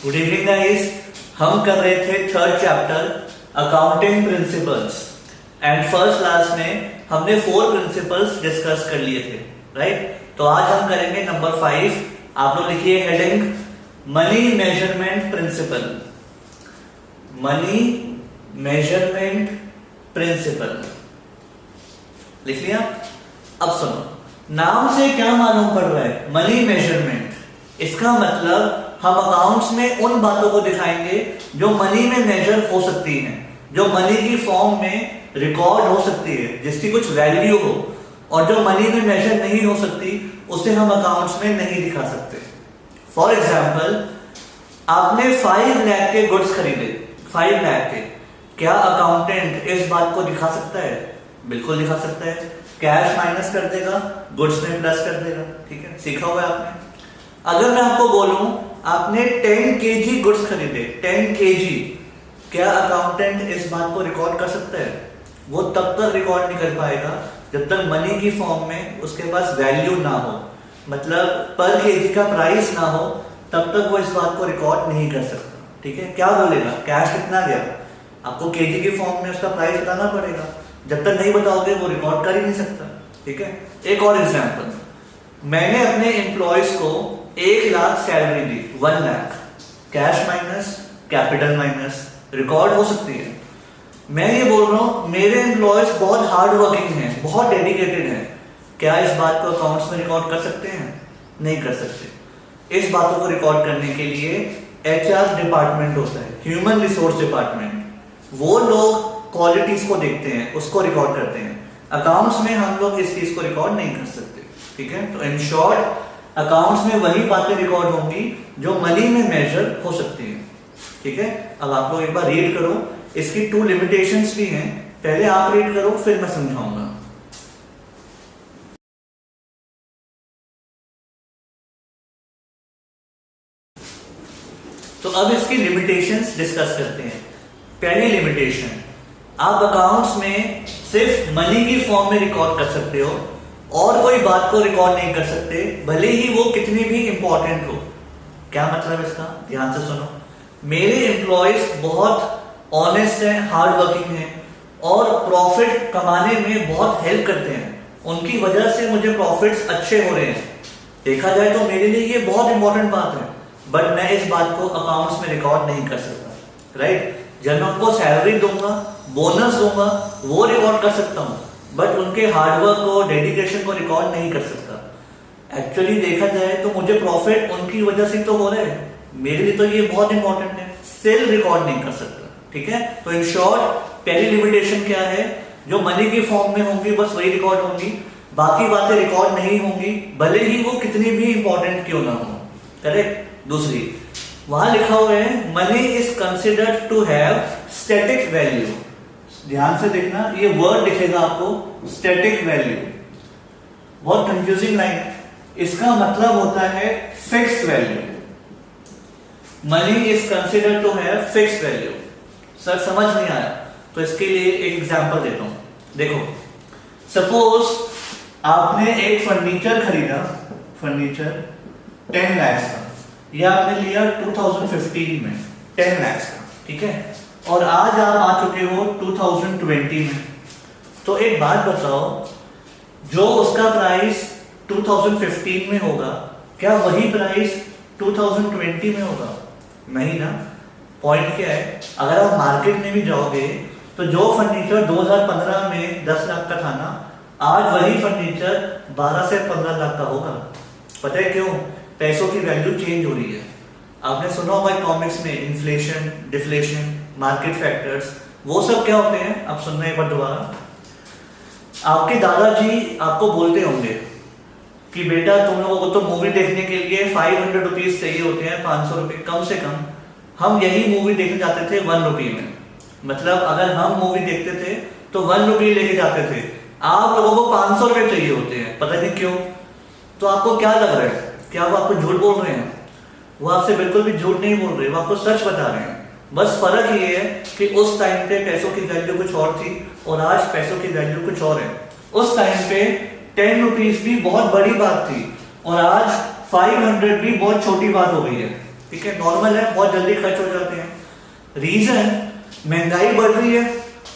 Good evening guys. हम कर रहे थे third chapter accounting principles and first class में हमने 4 प्रिंसिपल्स डिस्कस कर लिए थे, राइट। तो आज हम करेंगे नंबर 5। आप लोग लिखिए heading money measurement principle. Money measurement principle लिख लिया। अब सुनो, नाम से क्या मालूम पड़ रहा है? Money measurement. इसका मतलब हम अकाउंट्स में उन बातों को दिखाएंगे जो मनी में मेजर हो सकती हैं, जो मनी की फॉर्म में रिकॉर्ड हो सकती है, जिसकी कुछ वैल्यू हो, और जो मनी में मेजर नहीं हो सकती उसे हम अकाउंट्स में नहीं दिखा सकते। फॉर एग्जाम्पल, आपने 5 लाख के गुड्स खरीदे, 5 लाख के। क्या अकाउंटेंट इस बात को दिखा सकता है? बिल्कुल दिखा सकता है। कैश माइनस कर देगा, गुड्स में प्लस कर देगा, ठीक है, सीखा हुआ है आपने। अगर मैं आपको बोलूं आपने 10 kg गुड्स खरीदे, 10 kg, क्या अकाउंटेंट इस बात को रिकॉर्ड कर सकता है? वो तब तक रिकॉर्ड नहीं कर पाएगा जब तक मनी की फॉर्म में उसके पास वैल्यू ना हो, मतलब पर केजी का प्राइस ना हो, तब तक वो इस बात को रिकॉर्ड नहीं कर सकता, ठीक है। क्या बोलेगा? कैश कितना गया, आपको केजी की फॉर्म में उसका प्राइस बताना पड़ेगा। जब तक नहीं बताओगे वो रिकॉर्ड कर ही नहीं सकता, ठीक है। एक और एग्जांपल, मैंने अपने एम्प्लॉयज को 1 लाख सैलरी दी, 1 lakh, cash minus capital minus, record हो सकती है। मैं ये बोल रहा हूं मेरे एम्प्लॉयज बहुत हार्ड वर्किंग हैं, बहुत डेडिकेटेड हैं, क्या इस बात को अकाउंट्स में रिकॉर्ड कर सकते हैं? नहीं कर सकते। इस बातों को रिकॉर्ड करने के लिए HR डिपार्टमेंट होता है, ह्यूमन रिसोर्स डिपार्टमेंट। वो लोग क्वालिटीज को देखते हैं, उसको रिकॉर्ड करते हैं। अकाउंट्स में हम लोग इस चीज को रिकॉर्ड नहीं कर सकते, ठीक है। तो इन शॉर्ट अकाउंट्स में वही बातें रिकॉर्ड होंगी जो मनी में मेजर हो सकती हैं, ठीक है। अब आप लोग एक बार रीड करो, इसकी 2 लिमिटेशंस भी हैं। पहले आप रीड करो फिर मैं समझाऊंगा। तो अब इसकी लिमिटेशंस डिस्कस करते हैं। पहली लिमिटेशन, आप अकाउंट्स में सिर्फ मनी की फॉर्म में रिकॉर्ड कर सकते हो और कोई बात को रिकॉर्ड नहीं कर सकते, भले ही वो कितनी भी इंपॉर्टेंट हो। क्या मतलब इसका? ध्यान से सुनो। मेरे एम्प्लॉयज बहुत ऑनेस्ट हैं, हार्ड वर्किंग हैं और प्रॉफिट कमाने में बहुत हेल्प करते हैं, उनकी वजह से मुझे प्रॉफिट्स अच्छे हो रहे हैं। देखा जाए तो मेरे लिए ये बहुत इंपॉर्टेंट बात है, बट मैं इस बात को अकाउंट्स में रिकॉर्ड नहीं कर सकता, राइट। जब मैं उनको सैलरी दूंगा, बोनस दूंगा, वो रिकॉर्ड कर सकता हूं, बट उनके हार्डवर्क को, डेडिकेशन को रिकॉर्ड नहीं कर सकता। एक्चुअली देखा जाए तो मुझे प्रॉफिट उनकी वजह से तो हो रहा है, मेरे लिए तो ये बहुत इंपॉर्टेंट है, सेल रिकॉर्ड नहीं कर सकता, ठीक है। तो इन शॉर्ट पहली लिमिटेशन क्या है? जो मनी की फॉर्म में होंगी बस वही रिकॉर्ड होंगी, बाकी बातें रिकॉर्ड नहीं होंगी, भले ही वो कितनी भी इंपॉर्टेंट क्यों ना हो, करेक्ट। दूसरी, वहां लिखा हुआ है money is considered to have static value. ध्यान से देखना, ये वर्ड दिखेगा आपको स्टैटिक वैल्यू, बहुत कंफ्यूजिंग लाइन। इसका मतलब होता है fix value. Money is considered to have fix value. Sir समझ नहीं आया, तो इसके लिए एक एग्जांपल देता हूं। देखो, सपोज आपने एक फर्नीचर खरीदा, फर्नीचर 10 लाख का, यह आपने लिया 2015 में 10 लाख का, ठीक है। और आज आप आ चुके हो 2020 में। तो एक बात बताओ, जो उसका प्राइस 2015 में होगा, क्या वही प्राइस 2020 में होगा? नहीं ना। पॉइंट क्या है? अगर आप मार्केट में भी जाओगे तो जो फर्नीचर 2015 में 10 लाख का था ना, आज वही फर्नीचर 12 से 15 लाख का होगा। पता है क्यों? पैसों की वैल्यू चेंज हो रही है। आपने सुना होगा इकोनॉमिक्स में इन्फ्लेशन, डिफ्लेशन, मार्केट फैक्टर्स, वो सब क्या होते हैं? आप सुनना एक बार दोबारा। आपके दादाजी आपको बोलते होंगे कि बेटा तुम लोगों को तो मूवी देखने के लिए 500 रुपीज चाहिए होते हैं, 500 रुपए कम से कम। हम यही मूवी देखने जाते थे 1 रुपये में, मतलब अगर हम मूवी देखते थे तो 1 रुपये लेके जाते थे, आप लोगों को 500 रुपए चाहिए होते हैं, पता नहीं क्यों। तो आपको क्या लग रहा है? क्या वो आपको झूठ बोल रहे हैं? वो आपसे बिल्कुल भी झूठ नहीं बोल रहे, वो आपको सच बता रहे हैं। बस फर्क ये है कि उस टाइम पे पैसों की वैल्यू कुछ और थी और आज पैसों की वैल्यू कुछ और है। उस टाइम पे 10 रुपीज भी बहुत बड़ी बात थी और आज 500 भी बहुत छोटी बात हो गई है, ठीक है, नॉर्मल है, बहुत जल्दी खर्च हो जाते हैं। रीजन, महंगाई बढ़ रही है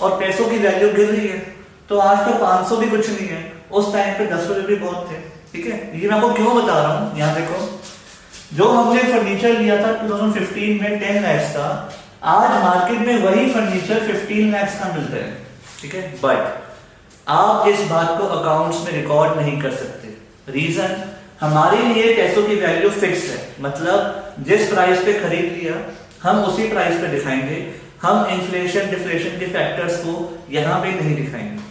और पैसों की वैल्यू गिर रही है। तो आज तो 500 भी कुछ नहीं है, उस टाइम पे 10 रुपए भी बहुत थे। ठीक है, ये मैं आपको क्यों बता रहा हूँ, यहाँ देखो, जो हमने फर्नीचर लिया था 2015 में 10 लाख का, आज मार्केट में वही फर्नीचर 15 लाख का मिलता है। ठीक है, बट आप इस बात को अकाउंट्स में रिकॉर्ड नहीं कर सकते। रीजन, हमारे लिए पैसों की वैल्यू फिक्स है, मतलब जिस प्राइस पे खरीद लिया हम उसी प्राइस पे दिखाएंगे, हम इन्फ्लेशन डिफ्लेशन के फैक्टर्स को यहां पे नहीं दिखाएंगे।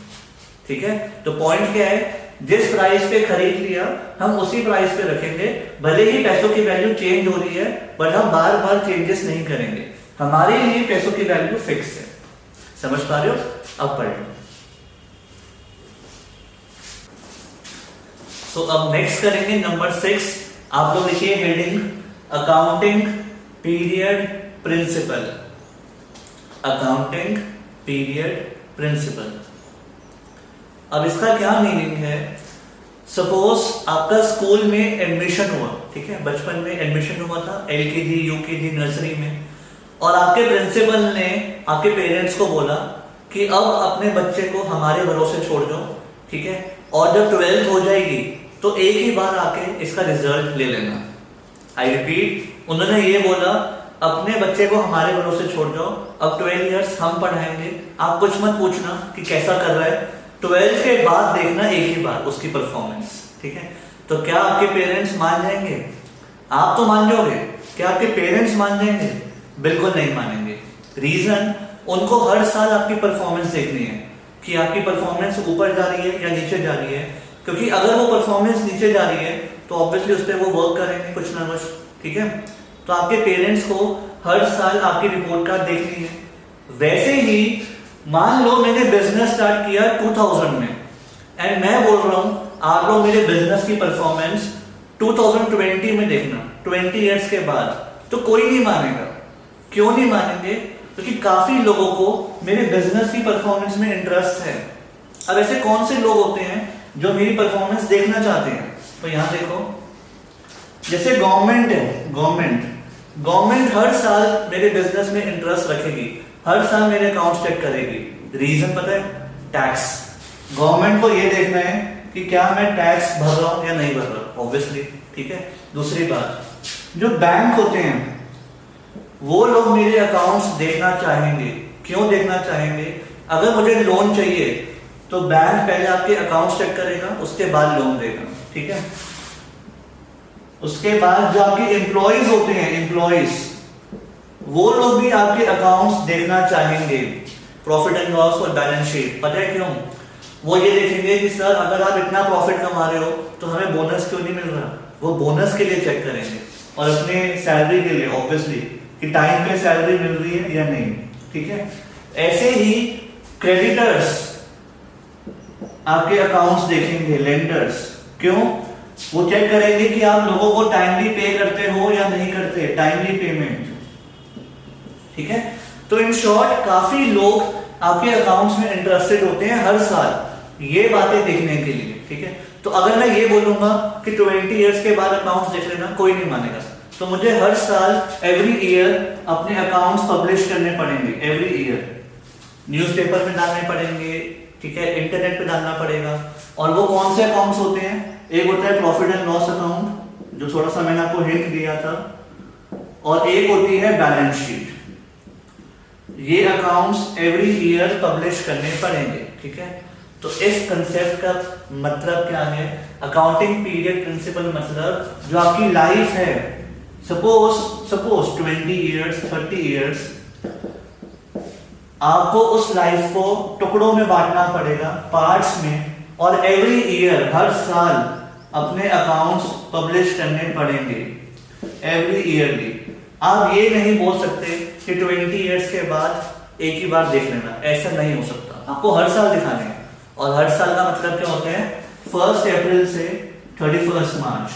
ठीक है, तो पॉइंट क्या है, जिस प्राइस पे खरीद लिया हम उसी प्राइस पे रखेंगे, भले ही पैसों की वैल्यू चेंज हो रही है बट हम बार बार चेंजेस नहीं करेंगे, हमारे लिए पैसों की वैल्यू फिक्स है। समझ पा रहे हो? अब पढ़ लो। सो अब नेक्स्ट करेंगे नंबर 6। आप लोग लिखिए heading, accounting period principle. Accounting period principle. अब इसका क्या मीनिंग है, सपोज आपका स्कूल में एडमिशन हुआ, ठीक है, बचपन में एडमिशन हुआ था LKG UKG नर्सरी में, और आपके प्रिंसिपल ने आपके पेरेंट्स को बोला कि अब अपने बच्चे को हमारे भरोसे छोड़ दो, ठीक है, और जब 12th हो जाएगी तो एक ही बार आके इसका रिजल्ट ले लेना। आई रिपीट, उन्होंने ये बोला अपने बच्चे को हमारे भरोसे छोड़ दो, अब 12 इयर्स हम पढ़ाएंगे, आप कुछ मत पूछना कि कैसा कर रहा है, 12th के बाद देखना एक ही बार उसकी परफॉर्मेंस। ठीक है, तो क्या आपके पेरेंट्स मान जाएंगे? आप तो मान जाओगे, क्या आपके पेरेंट्स मान जाएंगे? बिल्कुल नहीं मानेंगे। रीजन, उनको हर साल आपकी परफॉर्मेंस देखनी है कि आपकी परफॉर्मेंस ऊपर जा रही है या नीचे जा रही है, क्योंकि अगर वो परफॉर्मेंस नीचे जा रही है तो ऑब्वियसली उस पर वो वर्क करेंगे कुछ ना कुछ। ठीक है, तो आपके पेरेंट्स को हर साल आपकी रिपोर्ट कार्ड देखनी है। वैसे ही मान लो मैंने बिजनेस स्टार्ट किया 2000 में एंड मैं बोल रहा हूं आप लोग मेरे बिजनेस की परफॉर्मेंस 2020 में देखना, 20 इयर्स के बाद, तो कोई नहीं मानेगा। क्यों नहीं मानेंगे? क्योंकि काफी लोगों को मेरे बिजनेस की परफॉर्मेंस में इंटरेस्ट है। अब ऐसे कौन से लोग होते हैं जो मेरी परफॉर्मेंस देखना चाहते हैं? तो यहां देखो, जैसे गवर्नमेंट है, गवर्नमेंट हर साल मेरे बिजनेस में इंटरेस्ट रखेगी, हर साल मेरे अकाउंट चेक करेगी। रीजन पता है? टैक्स। गवर्नमेंट को ये देखना है कि क्या मैं टैक्स भर रहा हूं या नहीं भर रहा, ऑब्वियसली। ठीक है, दूसरी बात, जो बैंक होते हैं वो लोग मेरे अकाउंट्स देखना चाहेंगे। क्यों देखना चाहेंगे? अगर मुझे लोन चाहिए तो बैंक पहले आपके अकाउंट्स चेक करेगा, उसके बाद लोन देगा। ठीक है, उसके बाद जो आपके एम्प्लॉइज होते हैं, एम्प्लॉइज, वो लोग भी आपके अकाउंट्स देखना चाहेंगे, प्रॉफिट एंड लॉस और बैलेंस शीट। पता है क्यों? वो ये देखेंगे कि सर अगर आप इतना प्रॉफिट कमा रहे हो तो हमें बोनस क्यों नहीं मिल रहा। वो बोनस के लिए चेक करेंगे और अपने सैलरी के लिए, ऑब्वियसली, कि टाइम पे सैलरी मिल रही है या नहीं। ठीक है, ऐसे ही क्रेडिटर्स आपके अकाउंट्स देखेंगे, लेंडर्स। क्यों? वो चेक करेंगे कि आप लोगों को टाइमली पे करते हो या नहीं करते, टाइमली पेमेंट। ठीक है, तो इन शॉर्ट काफी लोग आपके अकाउंट्स में इंटरेस्टेड होते हैं हर साल ये बातें देखने के लिए। ठीक है, तो अगर मैं ये बोलूंगा कि 20 इयर्स के बाद अकाउंट्स देख लेना, कोई नहीं मानेगा। तो मुझे हर साल एवरी ईयर अपने अकाउंट्स पब्लिश करने पड़ेंगे, एवरी ईयर न्यूज़पेपर में डालने पड़ेंगे। ठीक है, इंटरनेट पे डालना पड़ेगा। और वो कौन से अकाउंट्स होते हैं? एक होता है प्रॉफिट एंड लॉस अकाउंट, जो थोड़ा सा मैंने आपको हिंट दिया था, और एक होती है बैलेंस शीट। ये अकाउंट्स एवरी ईयर पब्लिश करने पड़ेंगे। ठीक है, तो इस कंसेप्ट का मतलब क्या है? अकाउंटिंग पीरियड प्रिंसिपल मतलब जो आपकी लाइफ है, सपोज 20 इयर्स 30 इयर्स, आपको उस लाइफ को टुकड़ों में बांटना पड़ेगा, पार्ट्स में, और एवरी ईयर, हर साल अपने अकाउंट्स पब्लिश करने पड़ेंगे, एवरी ईयरली। आप ये नहीं बोल सकते कि 20 इयर्स के बाद एक ही बार देख लेना, ऐसा नहीं हो सकता। आपको हर साल दिखाने हैं, और हर साल का मतलब क्या होता है? 1 अप्रैल से 31 मार्च,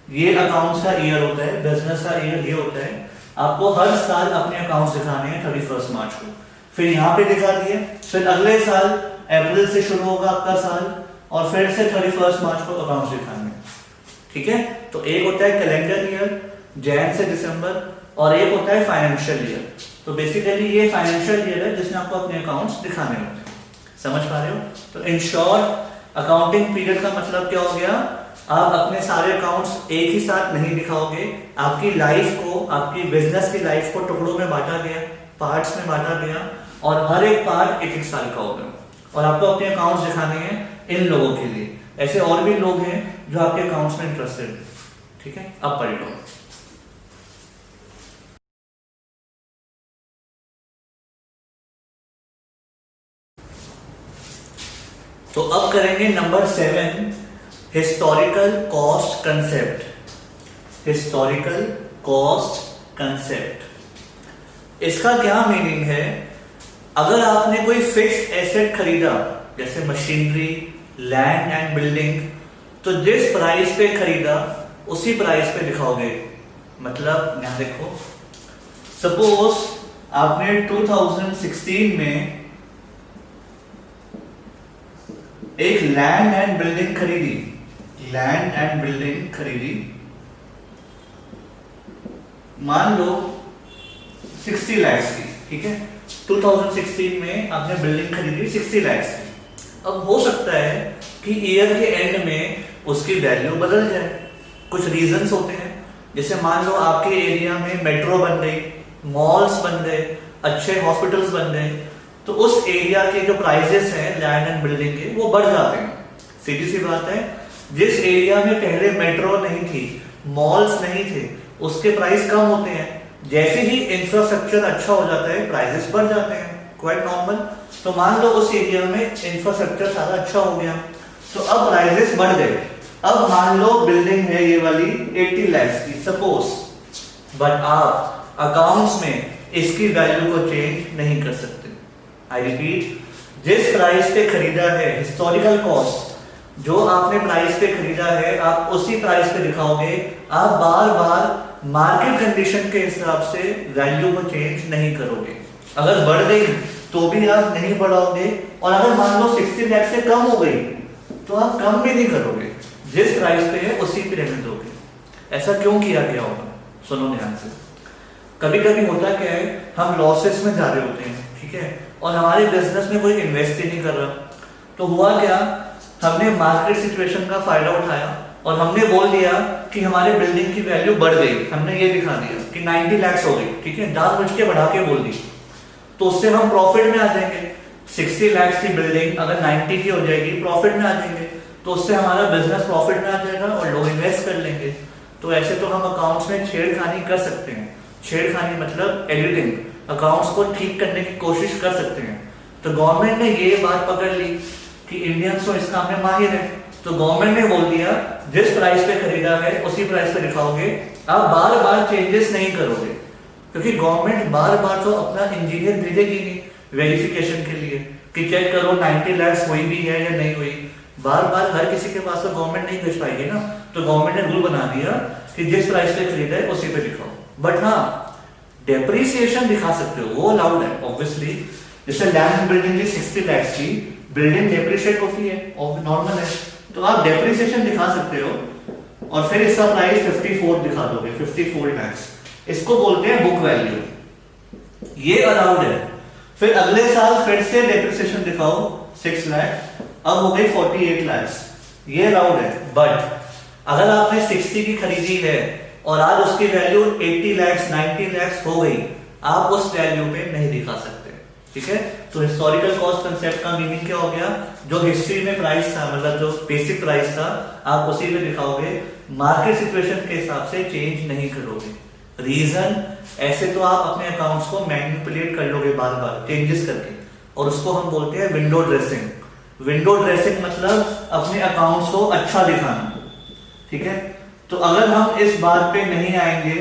ये अकाउंट्स का ईयर होता है, बिजनेस का ईयर ये होता है। आपको हर साल अपने अकाउंट्स दिखाने हैं 31 मार्च को, फिर यहाँ पे दिखा दिए, फिर अगले साल अप्रैल से शुरू होगा आपका साल, और फिर से 31 मार्च को अकाउंट्स दिखाने। ठीक है, तो एक होता है कैलेंडर ईयर, जैन से दिसंबर, और एक होता है फाइनेंशियल ईयर। तो बेसिकली ये फाइनेंशियल ईयर है जिसमें आपको अपने अकाउंट्स दिखाने होते हैं। समझ पा रहे हो? तो इन शॉर्ट अकाउंटिंग पीरियड का मतलब क्या हो गया, आप अपने सारे अकाउंट्स एक ही साथ नहीं दिखाओगे, आपकी लाइफ को, आपकी बिजनेस की लाइफ को टुकड़ों में बांटा गया, पार्ट्स में बांटा गया, और हर एक पार्ट एक एक साल का होगा, और आपको अपने अकाउंट्स दिखाने हैं इन लोगों के लिए। ऐसे और भी लोग हैं जो आपके अकाउंट्स में इंटरेस्टेड है। ठीक है, अब पढ़ लो। तो अब करेंगे number 7, historical cost concept. Historical cost concept, इसका क्या मीनिंग है? अगर आपने कोई फिक्स एसेट खरीदा, जैसे मशीनरी, लैंड एंड बिल्डिंग, तो जिस प्राइस पे खरीदा उसी प्राइस पे दिखाओगे। मतलब यहां देखो, सपोज आपने 2016 में एक लैंड एंड बिल्डिंग खरीदी, लैंड एंड बिल्डिंग खरीदी, मान लो 60 लाख की। ठीक है, 2016 में आपने बिल्डिंग खरीदी 60 लाख की। अब हो सकता है कि ईयर के एंड में उसकी वैल्यू बदल जाए। कुछ रीजंस होते हैं, जैसे मान लो आपके एरिया में मेट्रो बन गई, मॉल्स बन गए, अच्छे हॉस्पिटल्स बन गए, तो उस एरिया के जो प्राइजेस हैं लैंड एंड बिल्डिंग के, वो बढ़ जाते हैं। सीधी सी बात है, जिस एरिया में पहले मेट्रो नहीं थी, मॉल्स नहीं थे, उसके प्राइस कम होते हैं। जैसे ही इंफ्रास्ट्रक्चर अच्छा हो जाता है, प्राइसेस बढ़ जाते हैं, क्वाइट नॉर्मल। तो मान लो उस एरिया में इंफ्रास्ट्रक्चर सारा अच्छा हो गया, तो अब प्राइसेस बढ़ गए। अब मान लो बिल्डिंग है ये वाली 80 लाख की सपोज, बट आप अकाउंट्स में इसकी वैल्यू को चेंज नहीं कर सकते। आई रिपीट, जिस प्राइस पे खरीदा है, हिस्टोरिकल कॉस्ट, जो आपने प्राइस पे खरीदा है, आप उसी प्राइस पे दिखाओगे। आप बार बार मार्केट कंडीशन के हिसाब से वैल्यू को चेंज नहीं करोगे। अगर बढ़ गई तो भी आप नहीं बढ़ाओगे, और अगर मान लो 60 लाख से कम हो गई तो आप कम भी नहीं करोगे। जिस प्राइस पे है उसी पे रहने दोगे। ऐसा क्यों किया गया होगा? सुनो ध्यान से। कभी कभी होता क्या है, हम लॉसेस में जा रहे होते हैं, ठीक है, और हमारे बिजनेस में कोई इन्वेस्ट ही नहीं कर रहा। तो हुआ क्या, हमने मार्केट सिचुएशन का फायदा उठाया और हमने बोल दिया कि हमारे बिल्डिंग की वैल्यू बढ़ गई। हमने ये दिखा दिया कि 90 लाख हो गई, ठीक है, जानबूझ के बढ़ा के बोल दी, तो उससे हम प्रॉफिट में आ जाएंगे। 60 लाख की बिल्डिंग अगर 90 की हो जाएगी, प्रॉफिट में आ जाएंगे, तो उससे हमारा बिजनेस प्रॉफिट में आ जाएगा और लोग इन्वेस्ट कर लेंगे। तो ऐसे तो हम अकाउंट्स में छेड़खानी कर सकते हैं। छेड़खानी मतलब एडिटिंग, अकाउंट्स को ठीक करने की कोशिश कर सकते हैं। तो गवर्नमेंट ने ये बात पकड़ ली कि इंडियंस तो इस काम में माहिर है, तो गवर्नमेंट ने बोल दिया जिस प्राइस पे खरीदा है उसी प्राइस पे दिखाओगे, आप बार बार चेंजेस नहीं करोगे, क्योंकि गवर्नमेंट बार बार तो अपना इंजीनियर भेजेगी नहीं वेरिफिकेशन के लिए कि चेक करो 90 लाख हुई भी है या नहीं हुई। बार बार हर किसी के पास तो गवर्नमेंट नहीं भेज पाएगी ना। तो गवर्नमेंट ने रूल बना दिया कि जिस प्राइस पे खरीदा है उसी पे दिखाओ। बट हाँ, डेप्रिसिएशन दिखा सकते हो, वो अलाउड है ऑब्वियसली। जैसे लैंड बिल्डिंग की 60 लाख की बिल्डिंग डेप्रिशिएट होती है और नॉर्मल है, तो आप डेप्रिसिएशन दिखा सकते हो और फिर इसका प्राइस 54 दिखा दोगे, 54 लाख। इसको बोलते हैं बुक वैल्यू, ये अलाउड है। फिर अगले साल फिर से डेप्रिसिएशन दिखाओ 6 लाख, अब हो गई 48 लाख, ये अलाउड है। बट अगर आपने 60 की खरीदी है और आज उसकी वैल्यू 80 लाख 90 लाख हो गई, आप उस वैल्यू पे नहीं दिखा सकते, ठीक है। तो हिस्टोरिकल कॉस्ट कंसेप्ट का मीनिंग क्या हो गया, जो हिस्ट्री में प्राइस था, मतलब जो बेसिक प्राइस था, आप उसी पे दिखाओगे, मार्केट सिचुएशन के हिसाब से चेंज नहीं करोगे। रीजन, ऐसे तो आप अपने अकाउंट्स को मैनिपुलेट कर लोगे बार बार चेंजेस करके, और उसको हम बोलते हैं विंडो ड्रेसिंग। विंडो ड्रेसिंग मतलब अपने अकाउंट्स को अच्छा दिखाना, ठीक है। तो अगर हम इस बात पे नहीं आएंगे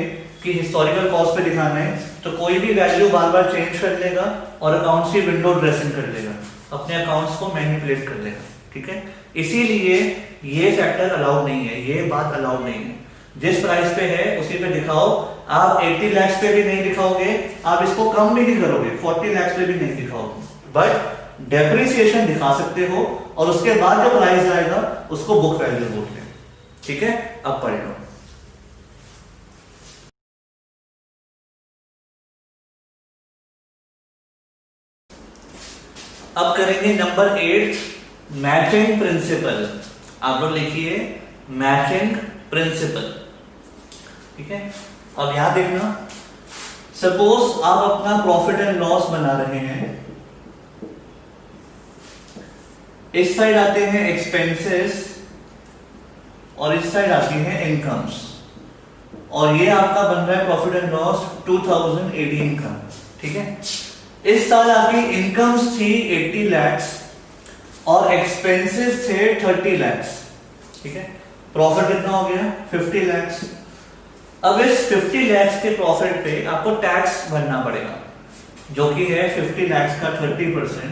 कि हिस्टोरिकल कॉस्ट पे दिखाना है, तो कोई भी वैल्यू बार बार चेंज कर लेगा और अकाउंट्स की विंडो ड्रेसिंग कर लेगा, अपने अकाउंट्स को मैनिपुलेट कर लेगा, ठीक है। इसीलिए ये फैक्टर अलाउड नहीं है, ये बात अलाउड नहीं है। जिस प्राइस पे है उसी पे दिखाओ। आप 80 लाख पे भी नहीं दिखाओगे, आप इसको कम भी नहीं करोगे, 40 लाख पे भी नहीं दिखाओगे, बट डेप्रिसिएशन दिखा सकते हो और उसके बाद जो प्राइस आएगा उसको बुक वैल्यू बोलते हैं, ठीक है। अब पढ़ लो। अब करेंगे नंबर 8 मैचिंग प्रिंसिपल। आप लोग लिखिए मैचिंग प्रिंसिपल। ठीक है, अब यहां देखना, सपोज आप अपना प्रॉफिट एंड लॉस बना रहे हैं, इस साइड आते हैं एक्सपेंसेस और इस साइड आती है इनकम्स, और ये आपका बन रहा है प्रॉफिट एंड लॉस 2018 का। ठीक है, इस साल आपकी इनकम्स थी 80 lakhs और एक्सपेंसेस थे 30 lakhs। ठीक है, प्रॉफिट कितना हो गया 50 lakhs। अब इस 50 lakhs के प्रॉफिट पे आपको टैक्स भरना पड़ेगा, जो कि है 50 lakhs का 30%,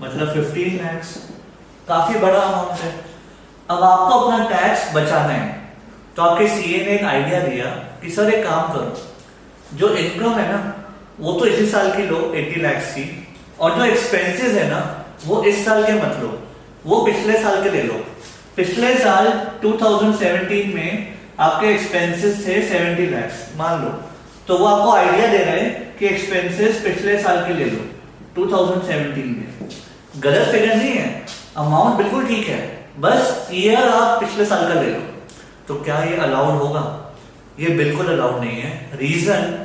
मतलब 15 lakhs। काफी बड़ा अमाउंट है। अब आपको अपना टैक्स बचाना है, तो आपके सीए ने एक आइडिया दिया कि सर एक काम करो, जो इनकम है ना वो तो इसी साल की लो 80 lakhs की, और जो एक्सपेंसेस है ना वो इस साल के मत लो, वो पिछले साल के ले लो। पिछले साल 2017 में आपके एक्सपेंसेस थे 70 lakhs मान लो, तो वो आपको आइडिया दे रहे हैं कि एक्सपेंसेस पिछले साल के ले लो 2017 में। गलत फिगर नहीं है, अमाउंट बिल्कुल ठीक है, बस ईयर आप पिछले साल का ले लो। तो क्या ये अलाउड होगा? ये बिल्कुल अलाउड नहीं है। रीजन,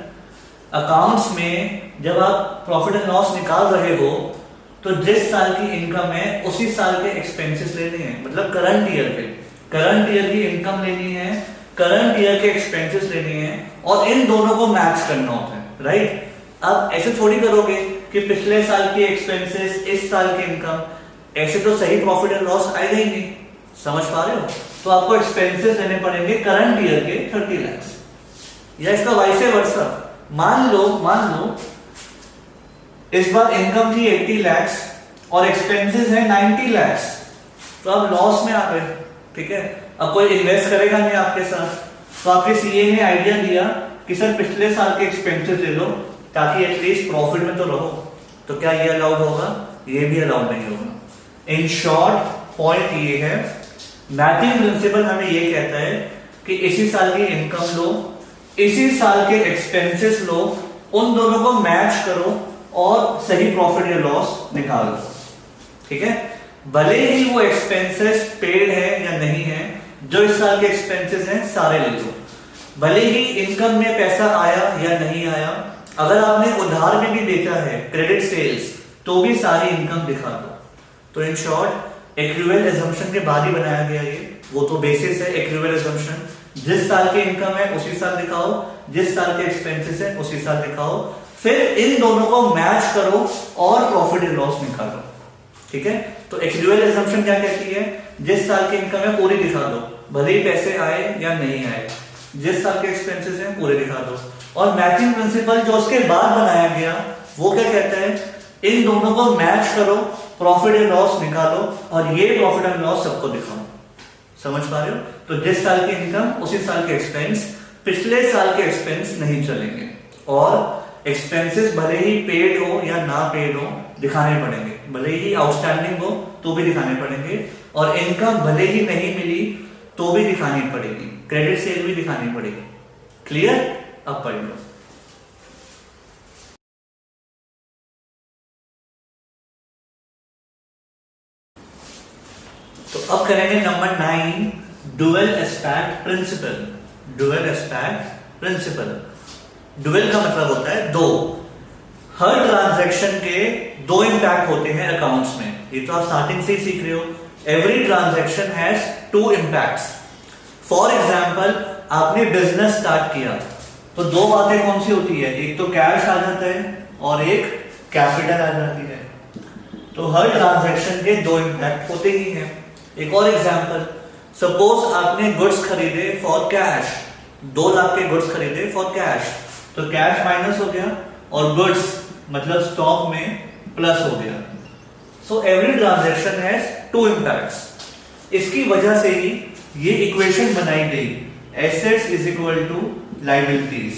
अकाउंट्स में जब आप प्रॉफिट एंड लॉस निकाल रहे हो तो जिस साल की इनकम है उसी साल के एक्सपेंसेस लेने हैं, मतलब करंट ईयर की इनकम लेनी है, करंट ईयर के एक्सपेंसेस लेने हैं, और इन दोनों को मैच करना होता है। राइट, अब ऐसे थोड़ी करोगे कि पिछले साल के एक्सपेंसेस इस साल की इनकम, ऐसे तो सही प्रॉफिट एंड लॉस आएगा ही नहीं। समझ पा रहे हो? तो आपको एक्सपेंसेस लेने पड़ेंगे करंट ईयर के 30 lakhs, या इसका वाइस वर्सा। मान लो इस बार इनकम थी 80 lakhs और एक्सपेंसेस है 90 lakhs, तो आप लॉस में आ गए। ठीक है, अब कोई इन्वेस्ट करेगा नहीं आपके साथ, तो आपके सीए ने आइडिया दिया कि सर पिछले साल के एक्सपेंसेस ले लो ताकि एटलीस्ट प्रॉफिट में तो रहो। तो क्या ये अलाउड होगा? ये भी अलाउड नहीं होगा। इन शॉर्ट पॉइंट ये है, मैचिंग प्रिंसिपल हमें ये कहता है कि इसी साल की इनकम लो, इसी साल के एक्सपेंसेस लो, उन दोनों को मैच करो और सही प्रॉफिट या लॉस निकालो। ठीक है, भले ही वो एक्सपेंसेस पेड है या नहीं है, जो इस साल के एक्सपेंसेस हैं सारे ले लो। भले ही इनकम में पैसा आया या नहीं आया, अगर आपने उधार में भी बेचा है, क्रेडिट सेल्स, तो भी सारी इनकम दिखा दो। तो इन शॉर्ट एक्रूअल एजम्पशन के बाद ही बनाया गया ये, वो तो बेसिस है एक्रूअल एजम्पशन। जिस साल की इनकम है उसी साल दिखाओ, जिस साल के एक्सपेंसेस है उसी साल दिखाओ, फिर इन दोनों को मैच करो और प्रॉफिट एंड लॉस निकालो। ठीक है, तो एक्रूअल एजम्पशन क्या कहती है? जिस साल की इनकम है पूरी दिखा दो, भले ही पैसे आए या नहीं आए, जिस साल के एक्सपेंसेस हैं पूरे दिखा दो। और मैचिंग प्रिंसिपल जो उसके बाद बनाया गया वो क्या कहता है? इन दोनों को मैच करो, प्रॉफिट एंड लॉस निकालो, और ये प्रॉफिट एंड लॉस सबको दिखाओ। समझ पा रहे हो? तो जिस साल की इनकम उसी साल के एक्सपेंस, पिछले साल के एक्सपेंस नहीं चलेंगे, और एक्सपेंसेस भले ही पेड हो या ना पेड हो दिखाने पड़ेंगे, भले ही आउटस्टैंडिंग हो तो भी दिखाने पड़ेंगे, और इनकम भले ही नहीं मिली तो भी दिखानी पड़ेगी, क्रेडिट सेल भी दिखानी पड़ेगी। क्लियर? अब पढ़ लो। तो अब करेंगे number 9, dual aspect principle. Dual aspect principle, dual का मतलब होता है दो। हर ट्रांजैक्शन के दो इंपैक्ट होते हैं अकाउंट्स में, ये तो आप स्टार्टिंग से ही सीख रहे हो। Every transaction has two impacts. For example, आपने बिजनेस स्टार्ट किया तो दो बातें कौन सी होती है? एक तो कैश आ जाता है और एक कैपिटल आ जाती है। तो हर ट्रांजैक्शन के दो इंपैक्ट होते ही हैं। एक और एग्जांपल, सपोज आपने गुड्स खरीदे फॉर कैश, 2 लाख के गुड्स खरीदे फॉर कैश, तो कैश माइनस हो गया और गुड्स मतलब स्टॉक में प्लस हो गया। So every transaction has two impacts. इसकी वजह से ही ये इक्वेशन बनाई गई, assets is equal to liabilities.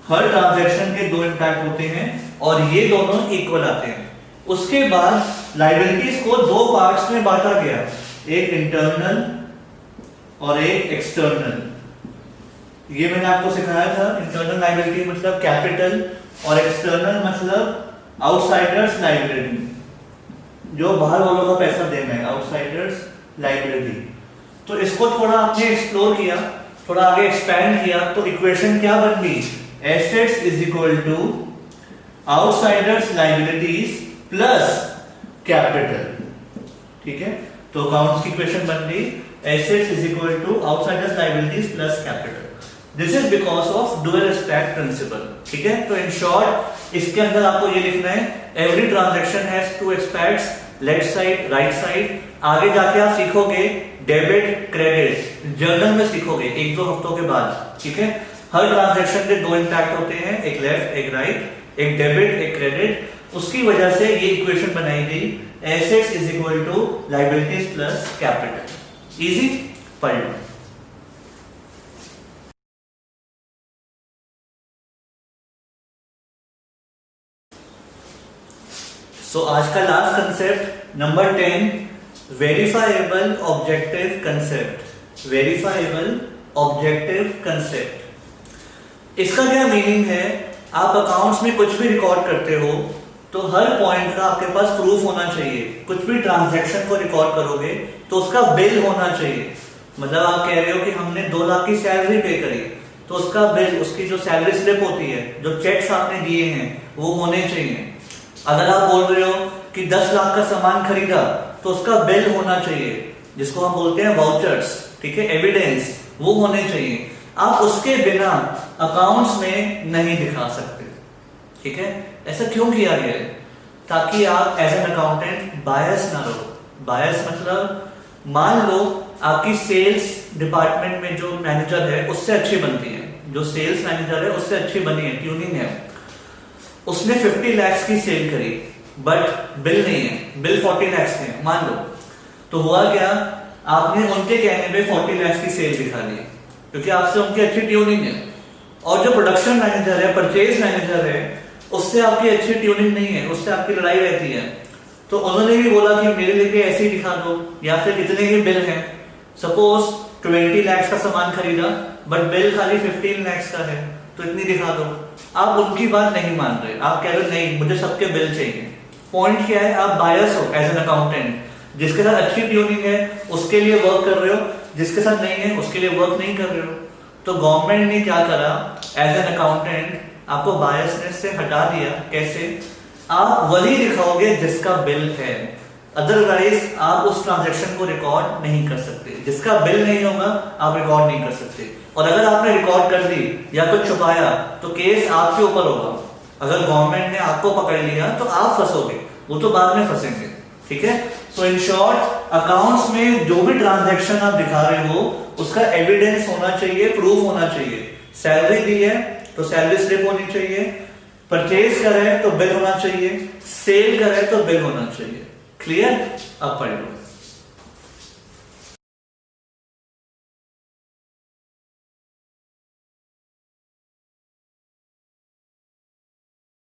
हर ट्रांजैक्शन के दो इंपैक्ट होते हैं और ये दोनों इक्वल आते हैं। उसके बाद लायबिलिटीज को दो पार्ट्स में बांटा गया, एक इंटरनल और एक एक्सटर्नल। ये मैंने आपको सिखाया था, इंटरनल लायबिलिटी मतलब कैपिटल और एक्सटर्नल मतलब आउटसाइडर्स लाइबिलिटी, जो बाहर वालों का पैसा देना है, आउटसाइडर्स लाइबिलिटी। तो इसको थोड़ा आपने एक्सप्लोर किया, थोड़ा आगे एक्सपैंड किया, तो इक्वेशन क्या बन गई, assets is equal to outsiders liabilities plus capital. ठीक है, तो अकाउंट्स की इक्वेशन बन गई assets is equal to outsiders liabilities plus capital. This is because of dual respect principle. ठीक है, तो इन शॉर्ट इसके अंदर आपको ये लिखना है, every transaction has two aspects, left side right side. आगे जाके आप सीखोगे डेबिट क्रेडिट, जर्नल में सीखोगे 1-2 हफ्तों के बाद। ठीक है, हर ट्रांजैक्शन के 2 इंपैक्ट होते हैं, एक लेफ्ट एक राइट, एक डेबिट एक क्रेडिट। उसकी वजह से ये इक्वेशन बनाई गई, assets is equal to liabilities plus capital. Easy, पढ़ लो। सो आज का last concept number 10, verifiable objective concept. Verifiable objective concept, इसका क्या मीनिंग है, आप अकाउंट्स में कुछ भी रिकॉर्ड करते हो तो हर पॉइंट का आपके पास प्रूफ होना चाहिए। कुछ भी ट्रांजैक्शन को रिकॉर्ड करोगे तो उसका बिल होना चाहिए। मतलब आप कह रहे हो कि हमने 2 लाख की सैलरी पे करी, तो उसका बिल, उसकी जो सैलरी स्लिप होती है, जो चेक्स आपने दिए हैं वो होने चाहिए। अगर आप बोल रहे हो कि 10 लाख का सामान खरीदा तो उसका बिल होना चाहिए, जिसको हम बोलते हैं वाउचर्स। ठीक है, एविडेंस वो होने चाहिए। आप उसके बिना अकाउंट्स में नहीं दिखा सकते। ठीक है, ऐसा क्यों किया गया है, ताकि आप एज एन अकाउंटेंट बायस ना रहो। बायस मतलब मान लो आपकी सेल्स डिपार्टमेंट में जो मैनेजर है उससे अच्छी बनती है, जो सेल्स मैनेजर है उससे अच्छी बनी है, ट्यूनिंग है, उसने 50 लाख की सेल करी बट बिल नहीं है, बिल 40 लाख के है मान लो। तो हुआ क्या, आपने उनके कहने पे 40 लाख की सेल दिखा दी क्योंकि आपसे उनकी अच्छी ट्यूनिंग है। और जो प्रोडक्शन मैनेजर है, परचेज मैनेजर है, उससे आपकी अच्छी ट्यूनिंग नहीं है, उससे आपकी लड़ाई रहती है। तो उन्होंने भी बोला कि मेरे लिए भी ऐसे ही दिखा दो, या फिर इतने ही बिल हैं। सपोज 20 लाख का सामान खरीदा बट बिल खाली 15 लाख का है, तो इतनी दिखा दो। आप उनकी बात नहीं मान रहे, आप कह रहे हो नहीं मुझे सबके बिल चाहिए। पॉइंट क्या है, आप बायस हो एज एन अकाउंटेंट। जिसके साथ अच्छी ट्यूनिंग है उसके लिए वर्क कर रहे हो, जिसके साथ नहीं है उसके लिए वर्क नहीं कर रहे हो। तो गवर्नमेंट ने क्या करा, एज एन अकाउंटेंट आपको बायसनेस से हटा दिया। कैसे, आप वही दिखाओगे जिसका बिल है, अदरवाइज आप उस ट्रांजैक्शन को रिकॉर्ड नहीं कर सकते। जिसका बिल नहीं होगा आप रिकॉर्ड नहीं कर सकते। और अगर आपने रिकॉर्ड कर दी या कुछ छुपाया तो केस आपके ऊपर होगा। अगर गवर्नमेंट ने आपको पकड़ लिया तो आप फंसोगे, वो तो बाद में फंसेंगे। ठीक है, सो इन शॉर्ट अकाउंट्स में जो भी ट्रांजैक्शन आप दिखा रहे हो उसका एविडेंस होना चाहिए, प्रूफ होना चाहिए। सैलरी दी है तो सैलरी स्लिप होनी चाहिए, परचेज करे तो बिल होना चाहिए, सेल करे तो बिल होना चाहिए। क्लियर, अब पढ़ लो।